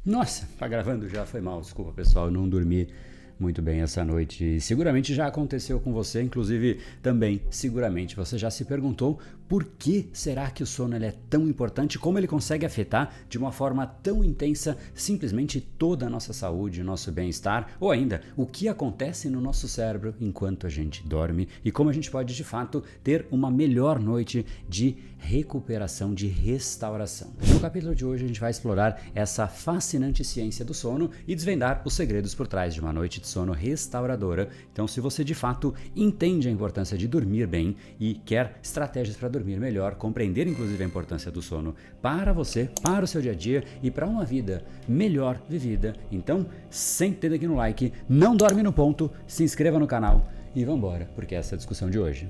Nossa, tá gravando já, foi mal, desculpa pessoal, eu não dormi muito bem essa noite e seguramente já aconteceu com você, inclusive também, seguramente você já se perguntou por que será que o sono ele é tão importante, como ele consegue afetar de uma forma tão intensa simplesmente toda a nossa saúde, nosso bem-estar, ou ainda o que acontece no nosso cérebro enquanto a gente dorme e como a gente pode de fato ter uma melhor noite de recuperação, de restauração. No capítulo de hoje a gente vai explorar essa fascinante ciência do sono e desvendar os segredos por trás de uma noite de sono restauradora. Então, se você de fato entende a importância de dormir bem e quer estratégias para dormir melhor, compreender inclusive a importância do sono para você, para o seu dia a dia e para uma vida melhor vivida, então sente dedo aqui no like, não dorme no ponto, se inscreva no canal e vambora, porque essa é a discussão de hoje.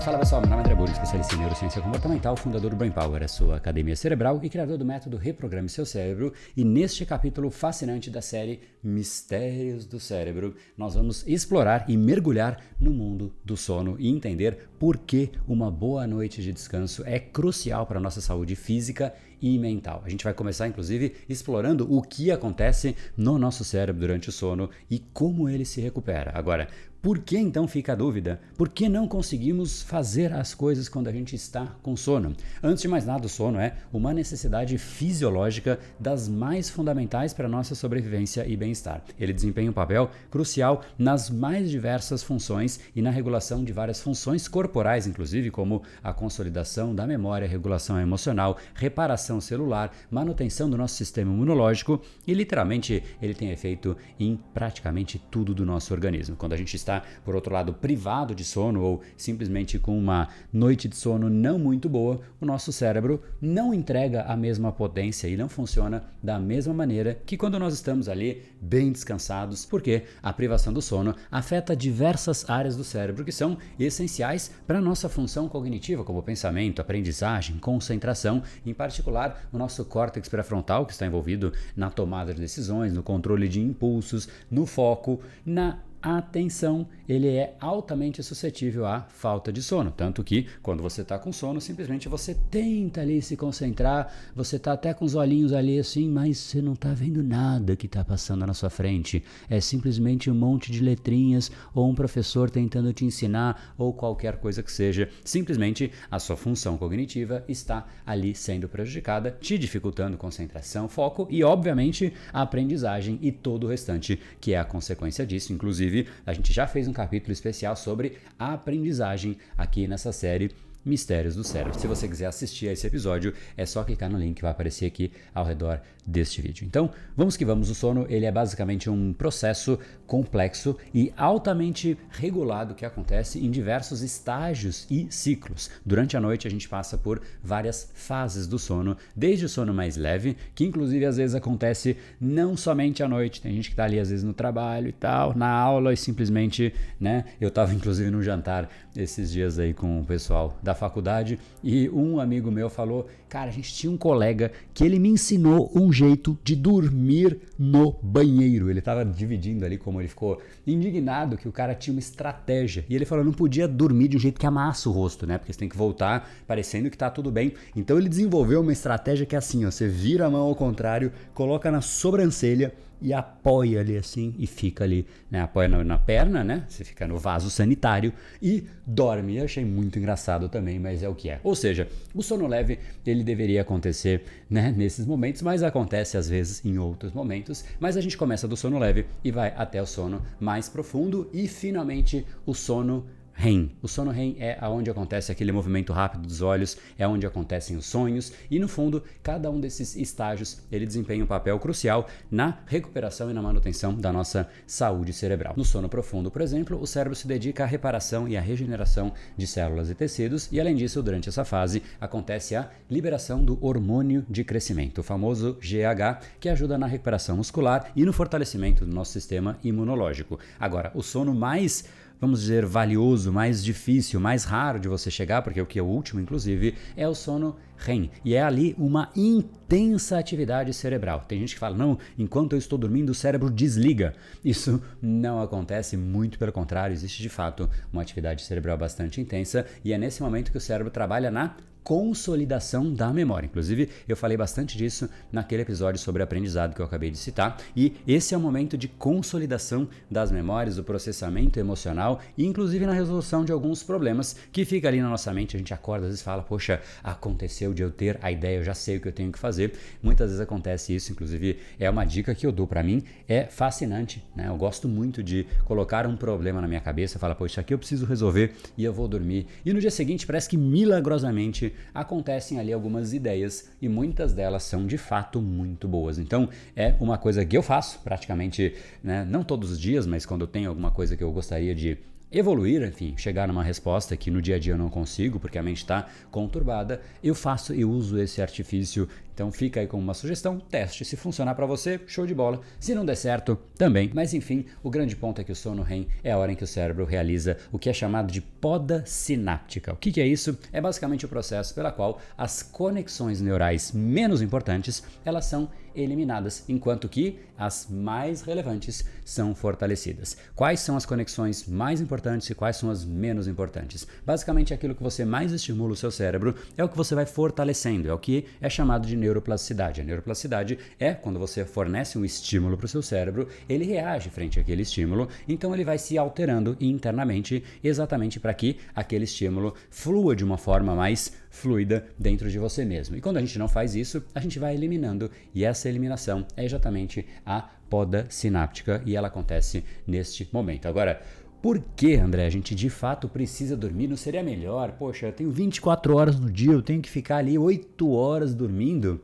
Fala pessoal, meu nome é André Burri, especialista em neurociência comportamental, fundador do Brain Power, a sua academia cerebral e criador do método Reprograme Seu Cérebro. E neste capítulo fascinante da série Mistérios do Cérebro, nós vamos explorar e mergulhar no mundo do sono e entender por que uma boa noite de descanso é crucial para a nossa saúde física e mental. A gente vai começar, inclusive, explorando o que acontece no nosso cérebro durante o sono e como ele se recupera. Agora, por que então fica a dúvida? Por que não conseguimos fazer as coisas quando a gente está com sono? Antes de mais nada, o sono é uma necessidade fisiológica das mais fundamentais para a nossa sobrevivência e bem-estar. Ele desempenha um papel crucial nas mais diversas funções e na regulação de várias funções corporais, inclusive como a consolidação da memória, regulação emocional, reparação celular, manutenção do nosso sistema imunológico e literalmente ele tem efeito em praticamente tudo do nosso organismo. Quando a gente está, por outro lado, privado de sono ou simplesmente com uma noite de sono não muito boa, o nosso cérebro não entrega a mesma potência e não funciona da mesma maneira que quando nós estamos ali bem descansados, porque a privação do sono afeta diversas áreas do cérebro que são essenciais para a nossa função cognitiva, como pensamento, aprendizagem, concentração, em particular o nosso córtex pré-frontal, que está envolvido na tomada de decisões, no controle de impulsos, no foco, na atenção, ele é altamente suscetível à falta de sono, tanto que quando você está com sono, simplesmente você tenta ali se concentrar, você está até com os olhinhos ali assim, mas você não está vendo nada que está passando na sua frente, é simplesmente um monte de letrinhas ou um professor tentando te ensinar ou qualquer coisa que seja, simplesmente a sua função cognitiva está ali sendo prejudicada, te dificultando concentração, foco e obviamente a aprendizagem e todo o restante que é a consequência disso, inclusive a gente já fez um capítulo especial sobre a aprendizagem aqui nessa série Mistérios do Cérebro. Se você quiser assistir a esse episódio, é só clicar no link que vai aparecer aqui ao redor deste vídeo. Então, vamos que vamos. O sono, ele é basicamente um processo complexo e altamente regulado que acontece em diversos estágios e ciclos. Durante a noite, a gente passa por várias fases do sono, desde o sono mais leve, que inclusive às vezes acontece não somente à noite. Tem gente que tá ali às vezes no trabalho e tal, na aula e simplesmente, né? Eu tava inclusive no jantar esses dias aí com o pessoal da faculdade e um amigo meu falou, cara, a gente tinha um colega que ele me ensinou um jeito de dormir no banheiro. Ele estava dividindo ali como ele ficou indignado que o cara tinha uma estratégia e ele falou, não podia dormir de um jeito que amassa o rosto, né? Porque você tem que voltar parecendo que tá tudo bem. Então ele desenvolveu uma estratégia que é assim, ó, você vira a mão ao contrário, coloca na sobrancelha e apoia ali assim e fica ali, né? Apoia na perna, né? Você fica no vaso sanitário e dorme. Eu achei muito engraçado também, mas é o que é. Ou seja, o sono leve, ele deveria acontecer, né, nesses momentos, mas acontece às vezes em outros momentos. Mas a gente começa do sono leve e vai até o sono mais profundo e finalmente o sono REM. O sono REM é onde acontece aquele movimento rápido dos olhos, é onde acontecem os sonhos e no fundo, cada um desses estágios, ele desempenha um papel crucial na recuperação e na manutenção da nossa saúde cerebral. No sono profundo, por exemplo, o cérebro se dedica à reparação e à regeneração de células e tecidos e além disso, durante essa fase, acontece a liberação do hormônio de crescimento, o famoso GH, que ajuda na recuperação muscular e no fortalecimento do nosso sistema imunológico. Agora, o sono mais vamos dizer, valioso, mais difícil, mais raro de você chegar, porque o que é o último, inclusive, é o sono REM. E é ali uma intensa atividade cerebral. Tem gente que fala, não, enquanto eu estou dormindo, o cérebro desliga. Isso não acontece, muito pelo contrário, existe de fato uma atividade cerebral bastante intensa e é nesse momento que o cérebro trabalha na consolidação da memória. Inclusive, eu falei bastante disso naquele episódio sobre aprendizado que eu acabei de citar, e esse é o momento de consolidação das memórias, do processamento emocional e inclusive na resolução de alguns problemas que fica ali na nossa mente. A gente acorda, às vezes fala, poxa, aconteceu de eu ter a ideia, eu já sei o que eu tenho que fazer. Muitas vezes acontece isso, inclusive é uma dica que eu dou para mim, é fascinante, né? Eu gosto muito de colocar um problema na minha cabeça, falar, poxa, isso aqui eu preciso resolver e eu vou dormir. E no dia seguinte parece que milagrosamente acontecem ali algumas ideias e muitas delas são de fato muito boas. Então é uma coisa que eu faço praticamente, né, não todos os dias, mas quando eu tenho alguma coisa que eu gostaria de evoluir, enfim, chegar numa resposta que no dia a dia eu não consigo porque a mente está conturbada, eu faço e uso esse artifício. Então fica aí como uma sugestão, teste. Se funcionar para você, show de bola. Se não der certo, também. Mas enfim, o grande ponto é que o sono REM é a hora em que o cérebro realiza o que é chamado de poda sináptica. O que é isso? É basicamente o processo pela qual as conexões neurais menos importantes, elas são eliminadas, enquanto que as mais relevantes são fortalecidas. Quais são as conexões mais importantes e quais são as menos importantes? Basicamente, aquilo que você mais estimula o seu cérebro é o que você vai fortalecendo, é o que é chamado de neuroplasticidade. A neuroplasticidade é quando você fornece um estímulo para o seu cérebro, ele reage frente àquele estímulo, então ele vai se alterando internamente exatamente para que aquele estímulo flua de uma forma mais fluida dentro de você mesmo. E quando a gente não faz isso, a gente vai eliminando, e essa eliminação é exatamente a poda sináptica e ela acontece neste momento. Agora, por que, André, a gente de fato precisa dormir? Não seria melhor? Poxa, eu tenho 24 horas no dia, eu tenho que ficar ali 8 horas dormindo?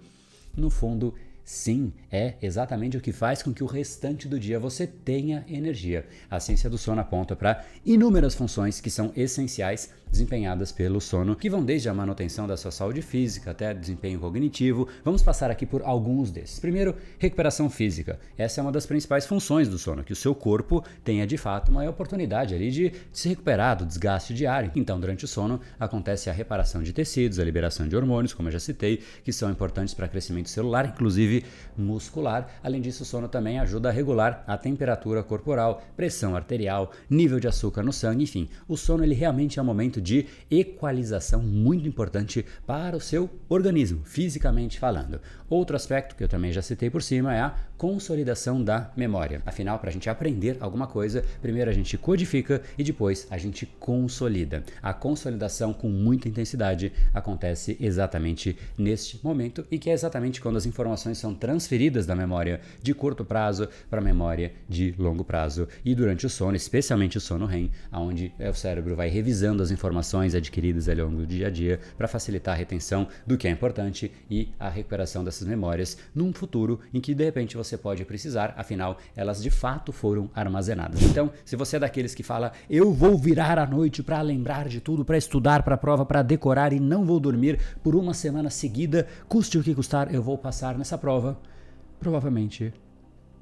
No fundo, sim, é exatamente o que faz com que o restante do dia você tenha energia. A ciência do sono aponta para inúmeras funções que são essenciais desempenhadas pelo sono, que vão desde a manutenção da sua saúde física até desempenho cognitivo. Vamos passar aqui por alguns desses. Primeiro, recuperação física. Essa é uma das principais funções do sono, que o seu corpo tenha de fato uma oportunidade ali de se recuperar do desgaste diário. Então, durante o sono, acontece a reparação de tecidos, a liberação de hormônios, como eu já citei, que são importantes para crescimento celular, inclusive muscular. Além disso, o sono também ajuda a regular a temperatura corporal, pressão arterial, nível de açúcar no sangue, enfim. O sono ele realmente é um momento de equalização muito importante para o seu organismo, fisicamente falando. Outro aspecto que eu também já citei por cima é a consolidação da memória. Afinal, para a gente aprender alguma coisa, primeiro a gente codifica e depois a gente consolida. A consolidação com muita intensidade acontece exatamente neste momento e que é exatamente quando as informações são transferidas da memória de curto prazo para a memória de longo prazo. E durante o sono, especialmente o sono REM, onde o cérebro vai revisando as informações adquiridas ao longo do dia a dia para facilitar a retenção do que é importante e a recuperação dessas memórias num futuro em que de repente você pode precisar, afinal elas de fato foram armazenadas. Então, se você é daqueles que fala, eu vou virar à noite para lembrar de tudo, para estudar para a prova, para decorar e não vou dormir por uma semana seguida, custe o que custar, eu vou passar nessa prova, provavelmente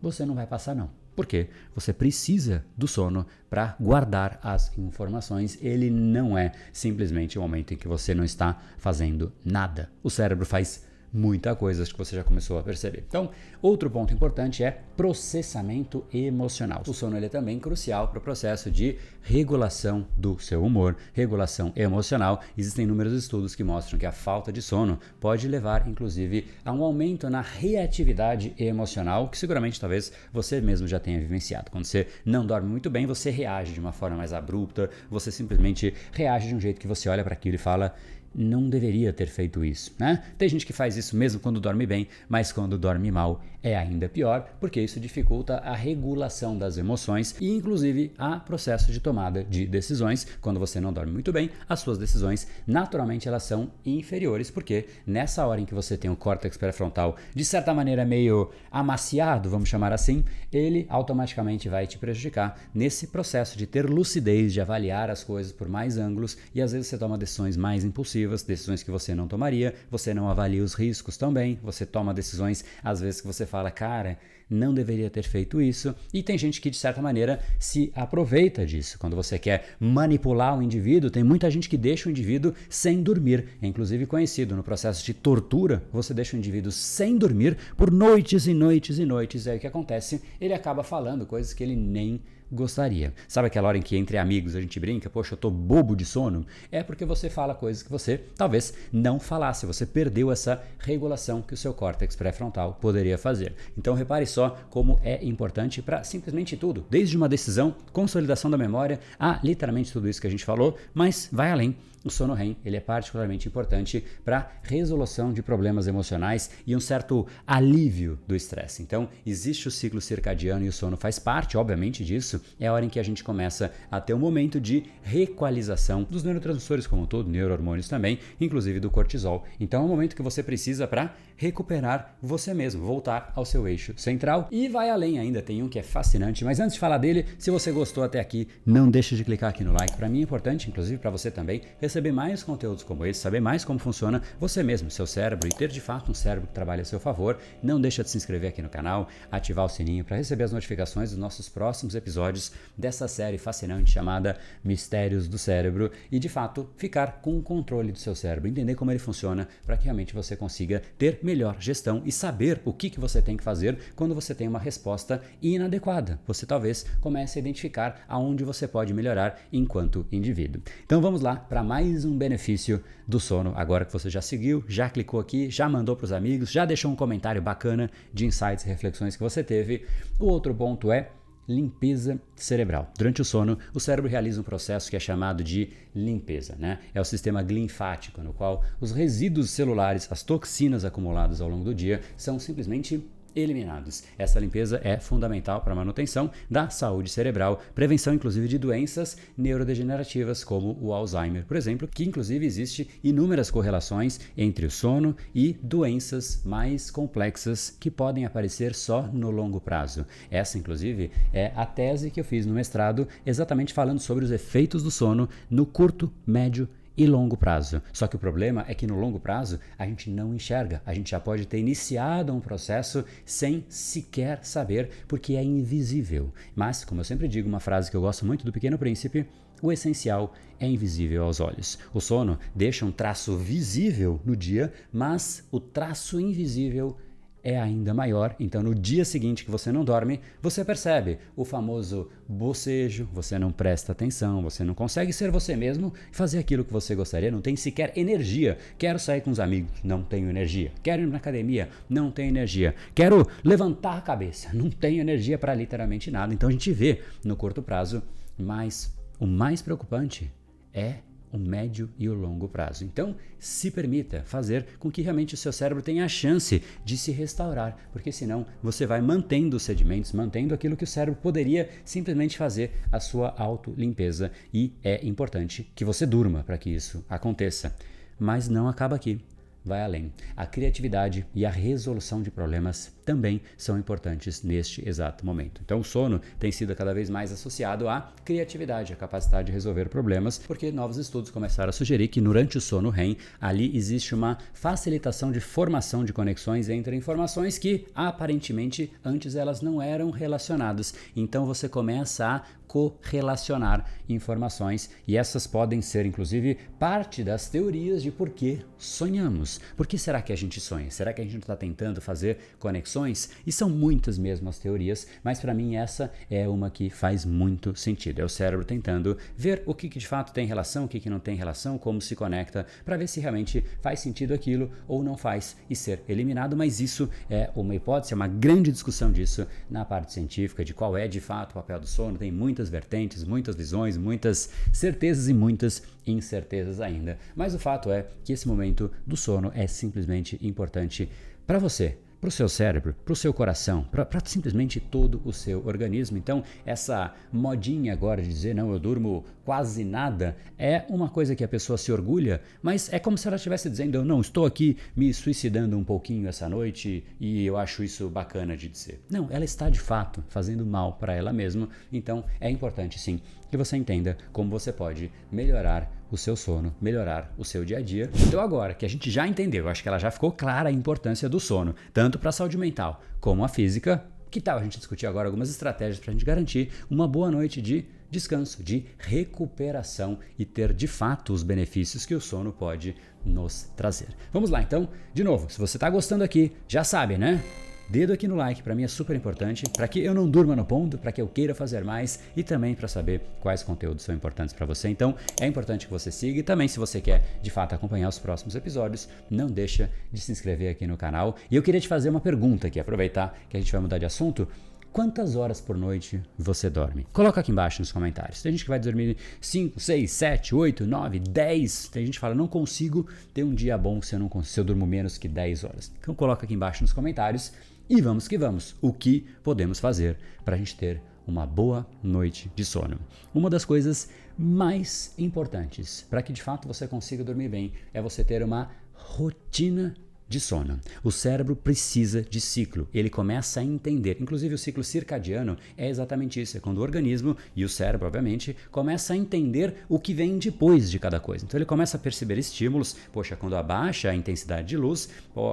você não vai passar não. Porque você precisa do sono para guardar as informações. Ele não é simplesmente o momento em que você não está fazendo nada. O cérebro faz muita coisa, acho que você já começou a perceber. Então, outro ponto importante é processamento emocional. O sono ele é também crucial para o processo de regulação do seu humor, regulação emocional. Existem inúmeros estudos que mostram que a falta de sono pode levar, inclusive, a um aumento na reatividade emocional, que seguramente talvez você mesmo já tenha vivenciado. Quando você não dorme muito bem, você reage de uma forma mais abrupta, você simplesmente reage de um jeito que você olha para aquilo e fala, não deveria ter feito isso, né? Tem gente que faz isso mesmo quando dorme bem, mas quando dorme mal é ainda pior, porque isso dificulta a regulação das emoções e inclusive a processo de tomada de decisões. Quando você não dorme muito bem, as suas decisões naturalmente elas são inferiores, porque nessa hora em que você tem o córtex pré-frontal de certa maneira meio amaciado, vamos chamar assim, ele automaticamente vai te prejudicar nesse processo de ter lucidez, de avaliar as coisas por mais ângulos e às vezes você toma decisões mais impulsivas, decisões que você não tomaria, você não avalia os riscos também, você toma decisões às vezes que você fala, cara, não deveria ter feito isso, e tem gente que de certa maneira se aproveita disso. Quando você quer manipular o indivíduo, tem muita gente que deixa o indivíduo sem dormir, é inclusive conhecido no processo de tortura, você deixa o indivíduo sem dormir por noites e noites e noites, aí o que acontece? Ele acaba falando coisas que ele nem gostaria. Sabe aquela hora em que entre amigos a gente brinca, poxa, eu tô bobo de sono? É porque você fala coisas que você talvez não falasse, você perdeu essa regulação que o seu córtex pré-frontal poderia fazer. Então repare só como é importante para simplesmente tudo, desde uma decisão, consolidação da memória, a literalmente tudo isso que a gente falou, mas vai além. O sono REM ele é particularmente importante para resolução de problemas emocionais e um certo alívio do estresse. Então, existe o ciclo circadiano e o sono faz parte, obviamente, disso. É a hora em que a gente começa a ter um momento de reequalização dos neurotransmissores como um todo, neurohormônios também, inclusive do cortisol. Então, é um momento que você precisa para recuperar você mesmo, voltar ao seu eixo central. E vai além ainda, tem um que é fascinante, mas antes de falar dele, se você gostou até aqui, não deixe de clicar aqui no like. Para mim é importante, inclusive para você também, receber mais conteúdos como esse, saber mais como funciona você mesmo, seu cérebro, e ter de fato um cérebro que trabalhe a seu favor. Não deixa de se inscrever aqui no canal, ativar o sininho para receber as notificações dos nossos próximos episódios dessa série fascinante chamada Mistérios do Cérebro e de fato ficar com o controle do seu cérebro, entender como ele funciona para que realmente você consiga ter melhor gestão e saber o que você tem que fazer quando você tem uma resposta inadequada. Você talvez comece a identificar aonde você pode melhorar enquanto indivíduo. Então vamos lá para mais um benefício do sono, agora que você já seguiu, já clicou aqui, já mandou para os amigos, já deixou um comentário bacana de insights e reflexões que você teve. O outro ponto é limpeza cerebral. Durante o sono, o cérebro realiza um processo que é chamado de limpeza, né? É o sistema linfático, no qual os resíduos celulares, as toxinas acumuladas ao longo do dia, são simplesmente eliminados. Essa limpeza é fundamental para a manutenção da saúde cerebral, prevenção inclusive de doenças neurodegenerativas como o Alzheimer, por exemplo, que inclusive existe inúmeras correlações entre o sono e doenças mais complexas que podem aparecer só no longo prazo. Essa inclusive é a tese que eu fiz no mestrado, exatamente falando sobre os efeitos do sono no curto, médio e longo prazo. Só que o problema é que no longo prazo a gente não enxerga, a gente já pode ter iniciado um processo sem sequer saber porque é invisível. Mas, como eu sempre digo, uma frase que eu gosto muito do Pequeno Príncipe, o essencial é invisível aos olhos. O sono deixa um traço visível no dia, mas o traço invisível é ainda maior, então no dia seguinte que você não dorme, você percebe o famoso bocejo, você não presta atenção, você não consegue ser você mesmo e fazer aquilo que você gostaria, não tem sequer energia. Quero sair com os amigos, não tenho energia. Quero ir na academia, não tenho energia. Quero levantar a cabeça, não tenho energia para literalmente nada. Então a gente vê no curto prazo, mas o mais preocupante é o médio e o longo prazo. Então, se permita fazer com que realmente o seu cérebro tenha a chance de se restaurar, porque senão você vai mantendo os sedimentos, mantendo aquilo que o cérebro poderia simplesmente fazer a sua autolimpeza, e é importante que você durma para que isso aconteça. Mas não acaba aqui. Vai além. A criatividade e a resolução de problemas também são importantes neste exato momento. Então o sono tem sido cada vez mais associado à criatividade, à capacidade de resolver problemas, porque novos estudos começaram a sugerir que durante o sono REM, ali existe uma facilitação de formação de conexões entre informações que aparentemente antes elas não eram relacionadas. Então você começa a correlacionar informações e essas podem ser inclusive parte das teorias de por que sonhamos. Por que será que a gente sonha? Será que a gente não está tentando fazer conexões? E são muitas mesmo as teorias, mas para mim essa é uma que faz muito sentido. É o cérebro tentando ver o que de fato tem relação, o que não tem relação, como se conecta, para ver se realmente faz sentido aquilo ou não faz e ser eliminado. Mas isso é uma hipótese, é uma grande discussão disso na parte científica, de qual é de fato o papel do sono. Tem muitas vertentes, muitas visões, muitas certezas e muitas incertezas ainda. Mas o fato é que esse momento do sono é simplesmente importante para você, para o seu cérebro, para o seu coração, para simplesmente todo o seu organismo. Então, essa modinha agora de dizer, não, eu durmo quase nada, é uma coisa que a pessoa se orgulha, mas é como se ela estivesse dizendo, não, estou aqui me suicidando um pouquinho essa noite e eu acho isso bacana de dizer. Não, ela está de fato fazendo mal para ela mesma, então é importante sim que você entenda como você pode melhorar o seu sono, melhorar o seu dia a dia. Então agora que a gente já entendeu, acho que ela já ficou clara a importância do sono, tanto para a saúde mental como a física, que tal a gente discutir agora algumas estratégias para a gente garantir uma boa noite de descanso, de recuperação e ter de fato os benefícios que o sono pode nos trazer. Vamos lá então, de novo, se você está gostando aqui, já sabe, né? Dedo aqui no like, para mim é super importante, para que eu não durma no ponto, para que eu queira fazer mais e também para saber quais conteúdos são importantes para você. Então é importante que você siga e também, se você quer de fato acompanhar os próximos episódios, não deixa de se inscrever aqui no canal. E eu queria te fazer uma pergunta aqui, aproveitar que a gente vai mudar de assunto. Quantas horas por noite você dorme? Coloca aqui embaixo nos comentários. Tem gente que vai dormir 5, 6, 7, 8, 9, 10. Tem gente que fala, não consigo ter um dia bom se eu durmo menos que 10 horas. Então coloca aqui embaixo nos comentários e vamos que vamos. O que podemos fazer para a gente ter uma boa noite de sono? Uma das coisas mais importantes para que de fato você consiga dormir bem é você ter uma rotina de sono. O cérebro precisa de ciclo, ele começa a entender, inclusive o ciclo circadiano é exatamente isso, é quando o organismo e o cérebro, obviamente, começa a entender o que vem depois de cada coisa. Então ele começa a perceber estímulos, poxa, quando abaixa a intensidade de luz,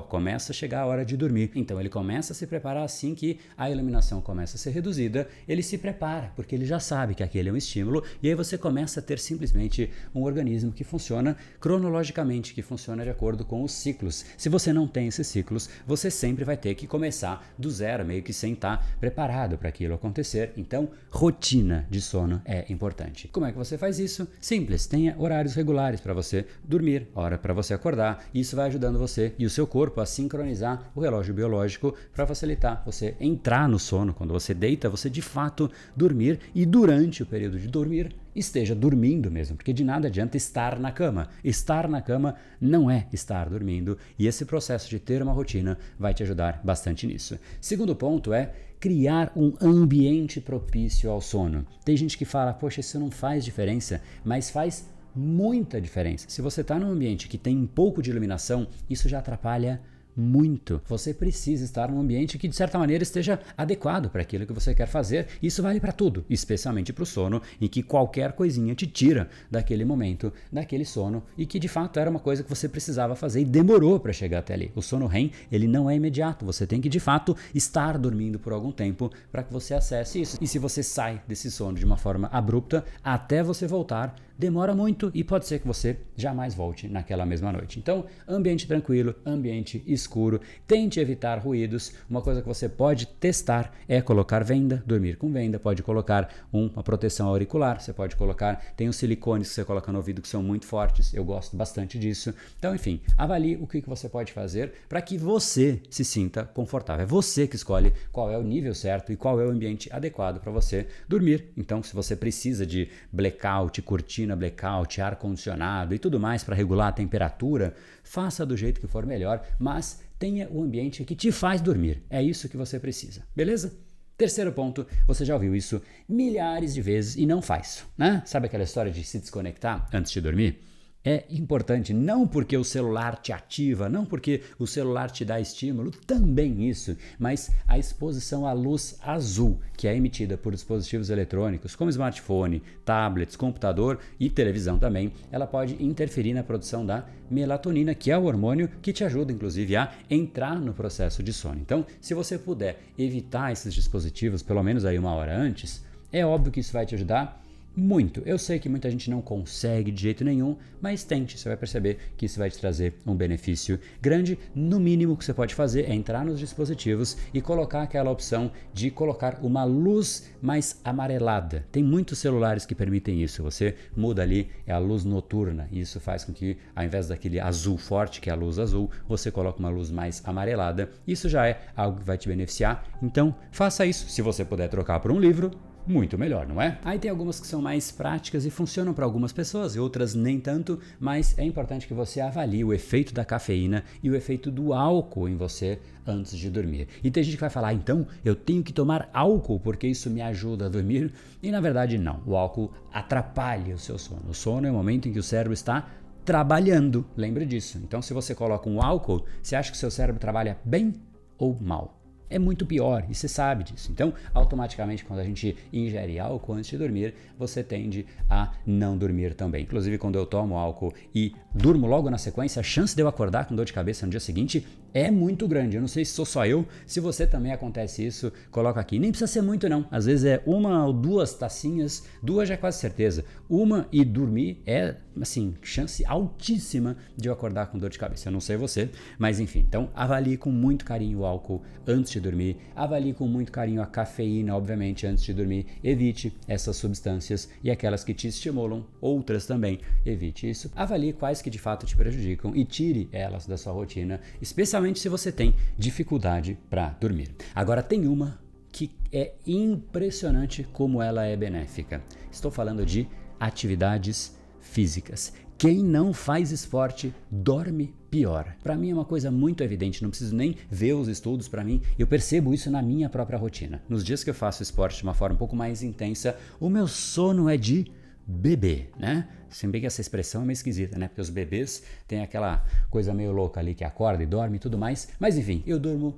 começa a chegar a hora de dormir. Então ele começa a se preparar assim que a iluminação começa a ser reduzida, ele se prepara, porque ele já sabe que aquele é um estímulo, e aí você começa a ter simplesmente um organismo que funciona cronologicamente, que funciona de acordo com os ciclos. Se você não tem esses ciclos, você sempre vai ter que começar do zero, meio que sem estar preparado para aquilo acontecer. Então, rotina de sono é importante. Como é que você faz isso? Simples, tenha horários regulares para você dormir, hora para você acordar. Isso vai ajudando você e o seu corpo a sincronizar o relógio biológico para facilitar você entrar no sono. Quando você deita, você de fato dormir e durante o período de dormir, esteja dormindo mesmo, porque de nada adianta estar na cama. Estar na cama não é estar dormindo e esse processo de ter uma rotina vai te ajudar bastante nisso. Segundo ponto é criar um ambiente propício ao sono. Tem gente que fala, poxa, isso não faz diferença, mas faz muita diferença. Se você está num ambiente que tem um pouco de iluminação, isso já atrapalha muito. Você precisa estar num ambiente que de certa maneira esteja adequado para aquilo que você quer fazer. Isso vale para tudo, especialmente para o sono, em que qualquer coisinha te tira daquele momento, daquele sono, e que de fato era uma coisa que você precisava fazer e demorou para chegar até ali. O sono REM, ele não é imediato, você tem que de fato estar dormindo por algum tempo para que você acesse isso. E se você sai desse sono de uma forma abrupta, até você voltar, demora muito e pode ser que você jamais volte naquela mesma noite. Então, ambiente tranquilo, ambiente escuro, tente evitar ruídos. Uma coisa que você pode testar é colocar venda, dormir com venda, pode colocar uma proteção auricular, você pode colocar, tem os silicones que você coloca no ouvido que são muito fortes, eu gosto bastante disso. Então, enfim, avalie o que você pode fazer para que você se sinta confortável. É você que escolhe qual é o nível certo e qual é o ambiente adequado para você dormir. Então, se você precisa de blackout, cortina blackout, ar-condicionado e tudo mais para regular a temperatura, faça do jeito que for melhor, mas tenha o ambiente que te faz dormir. É isso que você precisa, beleza? Terceiro ponto, você já ouviu isso milhares de vezes e não faz, né? Sabe aquela história de se desconectar antes de dormir? É importante, não porque o celular te ativa, não porque o celular te dá estímulo, também isso, mas a exposição à luz azul, que é emitida por dispositivos eletrônicos, como smartphone, tablets, computador e televisão também, ela pode interferir na produção da melatonina, que é o hormônio que te ajuda, inclusive, a entrar no processo de sono. Então, se você puder evitar esses dispositivos, pelo menos aí uma hora antes, é óbvio que isso vai te ajudar muito. Eu sei que muita gente não consegue de jeito nenhum, mas tente, você vai perceber que isso vai te trazer um benefício grande. No mínimo que você pode fazer é entrar nos dispositivos e colocar aquela opção de colocar uma luz mais amarelada. Tem muitos celulares que permitem isso, você muda ali, é a luz noturna, e isso faz com que ao invés daquele azul forte, que é a luz azul, você coloque uma luz mais amarelada. Isso já é algo que vai te beneficiar, então faça isso. Se você puder trocar por um livro, muito melhor, não é? Aí tem algumas que são mais práticas e funcionam para algumas pessoas e outras nem tanto, mas é importante que você avalie o efeito da cafeína e o efeito do álcool em você antes de dormir. E tem gente que vai falar, então eu tenho que tomar álcool porque isso me ajuda a dormir? E na verdade não, o álcool atrapalha o seu sono. O sono é o momento em que o cérebro está trabalhando, lembre disso. Então se você coloca um álcool, você acha que o seu cérebro trabalha bem ou mal? é muito pior e você sabe disso. Então, automaticamente, quando a gente ingere álcool antes de dormir, você tende a não dormir também. Inclusive, quando eu tomo álcool e durmo logo na sequência, a chance de eu acordar com dor de cabeça no dia seguinte é muito grande. Eu não sei se sou só eu, se você também acontece isso, coloca aqui. Nem precisa ser muito não, às vezes é 1 ou 2 tacinhas, 2 já é quase certeza. 1 e dormir é, assim, chance altíssima de eu acordar com dor de cabeça. Eu não sei você, mas enfim. Então, avalie com muito carinho o álcool antes de dormir, avalie com muito carinho a cafeína, obviamente, antes de dormir. Evite essas substâncias e aquelas que te estimulam, outras também. Evite isso. Avalie quais que de fato te prejudicam e tire elas da sua rotina, especialmente se você tem dificuldade para dormir. Agora tem uma que é impressionante como ela é benéfica. Estou falando de atividades físicas. Quem não faz esporte dorme pior. Para mim é uma coisa muito evidente, não preciso nem ver os estudos. Para mim, eu percebo isso na minha própria rotina. Nos dias que eu faço esporte de uma forma um pouco mais intensa, o meu sono é de bebê, né? Se bem que essa expressão é meio esquisita, né? Porque os bebês têm aquela coisa meio louca ali que acorda e dorme e tudo mais. Mas enfim,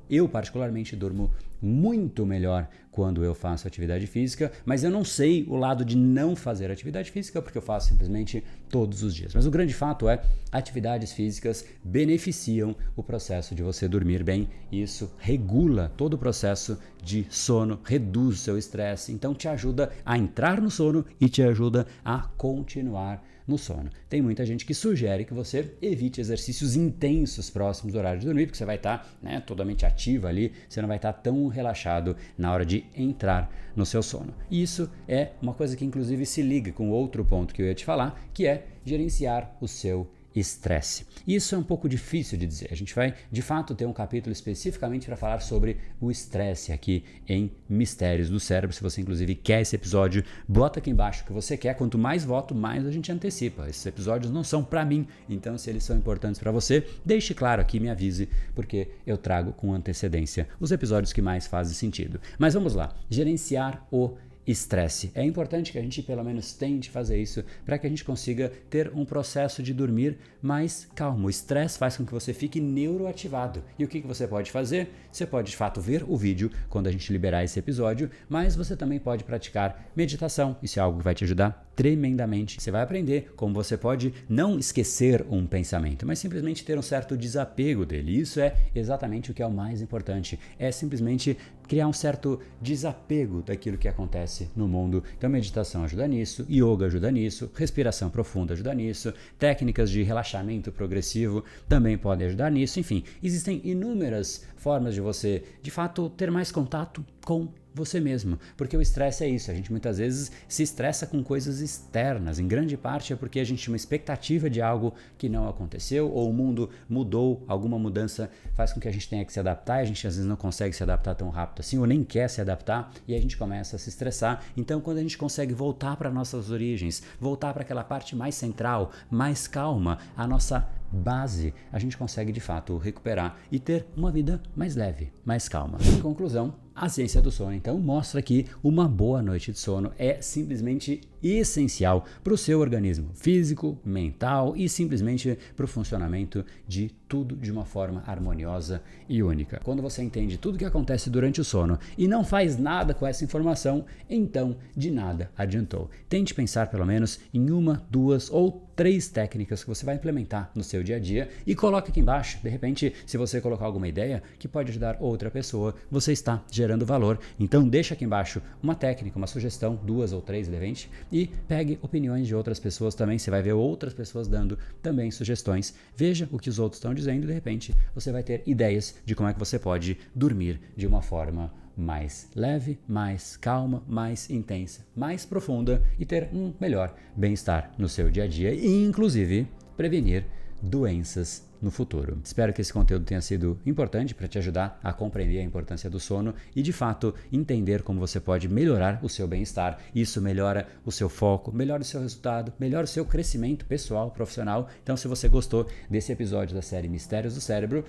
eu particularmente durmo muito melhor quando eu faço atividade física, mas eu não sei o lado de não fazer atividade física porque eu faço simplesmente todos os dias. Mas o grande fato é, atividades físicas beneficiam o processo de você dormir bem. Isso regula todo o processo de sono, reduz o seu estresse, então te ajuda a entrar no sono e te ajuda a continuar no sono. Tem muita gente que sugere que você evite exercícios intensos próximos do horário de dormir, porque você vai estar totalmente ativo ali, você não vai estar tão relaxado na hora de entrar no seu sono. E isso é uma coisa que inclusive se liga com outro ponto que eu ia te falar, que é gerenciar o seu estresse. Isso é um pouco difícil de dizer. A gente vai, de fato, ter um capítulo especificamente para falar sobre o estresse aqui em Mistérios do Cérebro. Se você, inclusive, quer esse episódio, bota aqui embaixo o que você quer. Quanto mais voto, mais a gente antecipa. Esses episódios não são para mim, então se eles são importantes para você, deixe claro aqui, me avise, porque eu trago com antecedência os episódios que mais fazem sentido. Mas vamos lá. Gerenciar o estresse. É importante que a gente pelo menos tente fazer isso para que a gente consiga ter um processo de dormir mais calmo. O estresse faz com que você fique neuroativado. E o que você pode fazer? Você pode de fato ver o vídeo quando a gente liberar esse episódio, mas você também pode praticar meditação. Isso é algo que vai te ajudar tremendamente. Você vai aprender como você pode não esquecer um pensamento, mas simplesmente ter um certo desapego dele. Isso é exatamente o que é o mais importante. É simplesmente criar um certo desapego daquilo que acontece no mundo. Então, meditação ajuda nisso, yoga ajuda nisso, respiração profunda ajuda nisso, técnicas de relaxamento progressivo também podem ajudar nisso. Enfim, existem inúmeras formas de você, de fato, ter mais contato com você mesmo, porque o estresse é isso, a gente muitas vezes se estressa com coisas externas, em grande parte é porque a gente tinha uma expectativa de algo que não aconteceu, ou o mundo mudou, alguma mudança faz com que a gente tenha que se adaptar, e a gente às vezes não consegue se adaptar tão rápido assim, ou nem quer se adaptar, e a gente começa a se estressar. Então quando a gente consegue voltar para nossas origens, voltar para aquela parte mais central, mais calma, a nossa base, a gente consegue de fato recuperar e ter uma vida mais leve, mais calma. Em conclusão, a ciência do sono, então, mostra que uma boa noite de sono é simplesmente essencial para o seu organismo físico, mental e simplesmente para o funcionamento de tudo de uma forma harmoniosa e única. Quando você entende tudo o que acontece durante o sono e não faz nada com essa informação, então de nada adiantou. Tente pensar pelo menos em 1, 2 ou 3 técnicas que você vai implementar no seu dia a dia e coloque aqui embaixo. De repente, se você colocar alguma ideia que pode ajudar outra pessoa, você está gerando valor. Então deixa aqui embaixo uma técnica, uma sugestão, 2 ou 3 de repente, e pegue opiniões de outras pessoas também. Você vai ver outras pessoas dando também sugestões. Veja o que os outros estão dizendo e de repente você vai ter ideias de como é que você pode dormir de uma forma mais leve, mais calma, mais intensa, mais profunda e ter um melhor bem-estar no seu dia a dia e inclusive prevenir doenças no futuro. Espero que esse conteúdo tenha sido importante para te ajudar a compreender a importância do sono e de fato entender como você pode melhorar o seu bem-estar. Isso melhora o seu foco, melhora o seu resultado, melhora o seu crescimento pessoal, profissional. Então, se você gostou desse episódio da série Mistérios do Cérebro,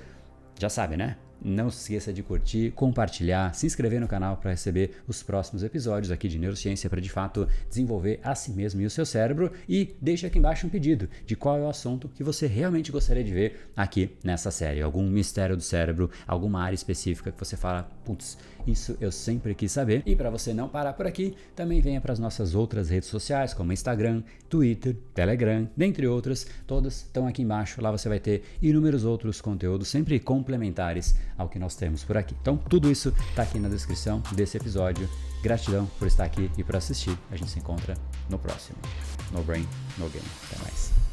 já sabe, né? Não se esqueça de curtir, compartilhar, se inscrever no canal para receber os próximos episódios aqui de Neurociência para de fato desenvolver a si mesmo e o seu cérebro, e deixe aqui embaixo um pedido de qual é o assunto que você realmente gostaria de ver aqui nessa série. Algum mistério do cérebro, alguma área específica que você fala, putz, isso eu sempre quis saber. E para você não parar por aqui, também venha para as nossas outras redes sociais, como Instagram, Twitter, Telegram, dentre outras. Todas estão aqui embaixo. Lá você vai ter inúmeros outros conteúdos, sempre complementares ao que nós temos por aqui. Então, tudo isso está aqui na descrição desse episódio. Gratidão por estar aqui e por assistir. A gente se encontra no próximo. No Brain, No Game. Até mais.